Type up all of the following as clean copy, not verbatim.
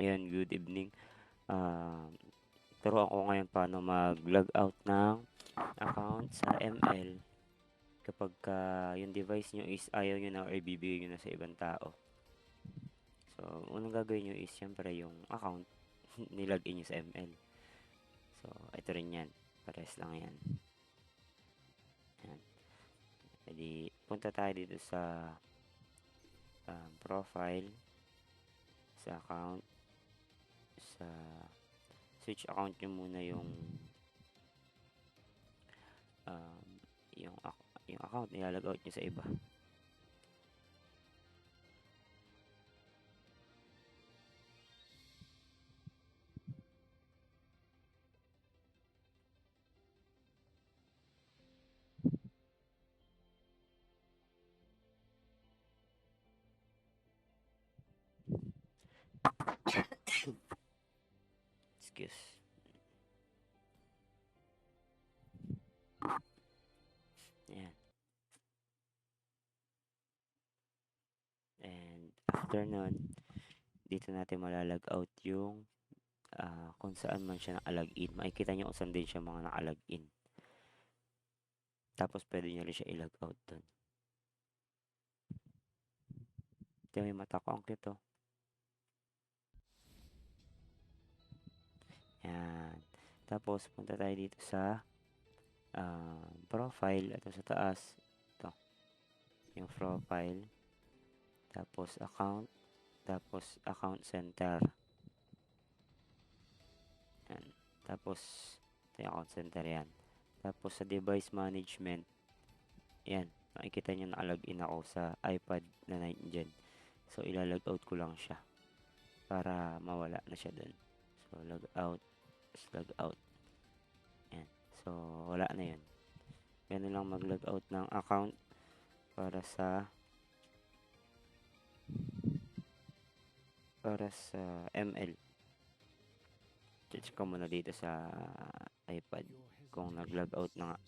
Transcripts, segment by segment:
Ayan, good evening. Turuan ko ngayon paano mag-log out ng account sa ML kapagka yung device nyo is ayaw nyo na or ibibigay nyo na sa ibang tao. So, unang gagawin nyo is siyempre yung account nilagin nyo sa ML. So, ito rin yan. Pares lang yan. Yan. Jadi, punta tayo dito sa profile, sa account, sa switch account nyo muna um, yung, yung account nilalog out nyo sa iba. Excuse. Ayan. And after nun, dito natin malalag out yung kung saan man siya nakalag-in. Makikita nyo kung saan din siya mga nakalag-in. Tapos pwede nyo rin siya i-log out dun. Ito may mata ko, ang cute oh. Yan. Tapos punta tayo dito sa profile. Ito sa taas. Ito. Yung profile. Tapos account. Tapos account center. Yan. Tapos ito yung account center yan. Tapos sa device management. Yan. Makikita nyo nakalagin ako sa iPad na nandiyan. So, ilalog out ko lang siya para mawala na siya dun. So, log out, log out. Yan. So, wala na yun. Ganun lang mag-log out ng account para sa ML. Check ko muna dito sa iPad kung nag-log out na nga.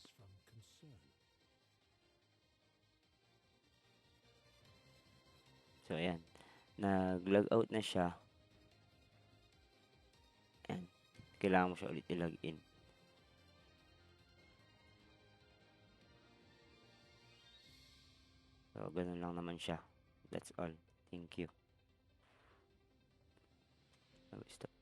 So, ayan. Nag-log out na siya. Ayan. Kailangan mo siya ulit i-login. So, ganun lang naman siya. That's all. Thank you. Stop.